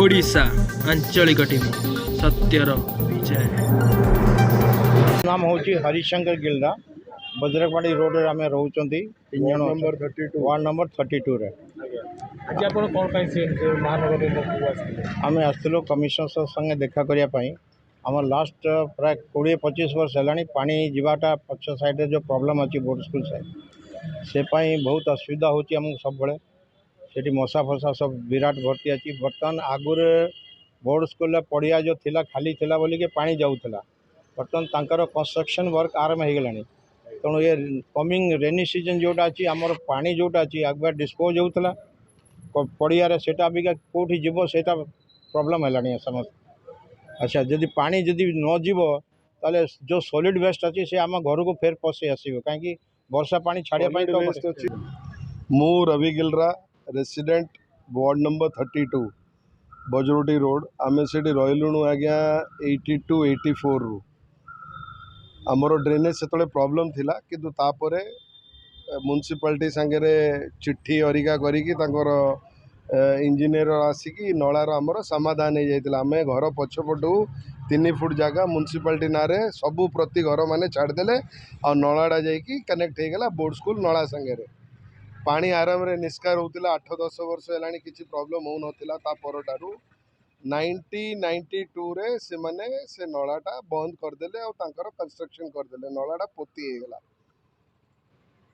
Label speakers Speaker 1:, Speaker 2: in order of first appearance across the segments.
Speaker 1: ओडिशा आंचलिक टीम सत्यर विजय।
Speaker 2: नाम हूँ हरिशंकर गिल्डा बजरकवाड़ी रोड रे आमे रहउचंती तीन जण
Speaker 3: नंबर 32
Speaker 2: वार्ड नंबर 32 रे
Speaker 3: आज आप महानगर
Speaker 2: आमे आसलो कमिशनर संगे देखा करिया पई। आम लास्ट प्राय 20-25 वर्ष है पानी जीवाटा पक्ष साइड जो प्रॉब्लम अच्छी बोर्ड स्कूल साइड से बहुत असुविधा होची हम सब बड़े सेठी मशा फशा सब विराट भर्ती अच्छी। बर्तमान आगुरे बोर्ड स्कूल पड़िया जो थिला खाली थिला बोली के पानी जाऊला बर्तमान तांकर कंस्ट्रक्शन वर्क आरंभ हो गलानी तेणु ये कमिंग रेनी सीजन जोटा अच्छी आमर पानी जोटा अच्छी आगे डिस्पोज होता पड़िया सेटा अबिका कौटी जीव से प्रॉब्लम है समस्त। अच्छा जदि पानी जदि न जीव ताले जो सॉलिड वेस्ट अच्छी से आम घर को फेर पशि आसो कहीं वर्षा पानी छाड़िया तो
Speaker 3: मु Ravi Gilra resident ward number 32 Bajroti road आमे से रहीलुणु आज्ञा 82-84 रु आमर ड्रेनेज से प्रॉब्लम थिला किंतु तापरे म्युनिसिपालिटी सांगे चिट्ठी हरिका करी इंजीनियर आसिकी नलार आमर समाधान हो जाता। आम घर पछपटू 3 फुट जगह म्युनिसिपालिटी ना सबू प्रति घर मैंने छाड़देले आ नलाटा जाकि कनेक्ट हो गला बोर्ड स्कूल नला सांगे पानी आराम रे निष्कार होता 8-10 वर्ष है किसी प्रॉब्लम हो ना परठारू 1992 रे से माने से नलाटा बंद करदेले और कंस्ट्रक्शन करदेले नलाटा पोती हो गला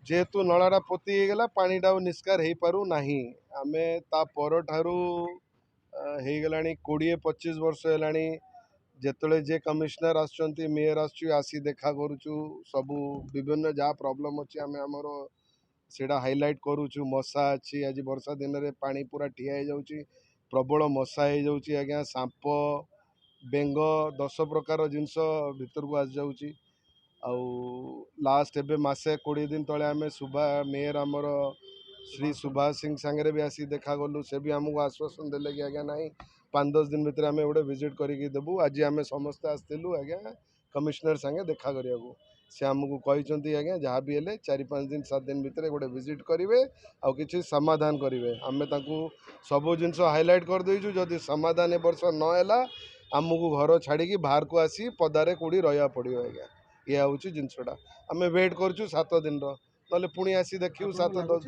Speaker 3: जेहेतु नलाटा पोती हो गला पानीटा निष्कार हो पारू नाही आमे ता परठारू हो गलानी 20-25 वर्ष है जेतले जे कमिश्नर आसुचंती मेयर आसी देखा करूचु सबू विभिन्न जहाँ प्रॉब्लम अच्छी आमे हमर सेटा हाइलाइट करूचु। मशा अच्छी आज वर्षा दिन में पानी पूरा ठिया हो जाउची प्रबल मशा हो जाउची आज्ञा सांप बेंग 10 प्रकार जिनस भितर को आस जाउची आउ लास्ट एबे मासे 20 दिन तले आमे सुबह मेयर आमर श्री सुभाष सिंह सांगे भी आसी देखा गलु से भी आमको आश्वासन देले कि आज्ञा नहीं 5-10 दिन भितर आमे गोटे विजिट करके देबू। आज आमे समस्ते आसलु आज्ञा कमिश्नर सांगे देखा करिया से आमको कहते आज्ञा जहाँ भी हेले 4-5 दिन 7 दिन भितर गोटे विजिट करेंगे आउ किसी समाधान करेंगे आम सबू जिनस हाइलाइट कर देचु जदि समाधान ए वर्ष नहला आमको घर छाड़ी बाहर को आसी पदारे कौड़ी रहा पड़ो आज्ञा ये हूँ जिनसटा आम वेट करूँ 7 दिन ना पुणी आसी देखू 7-10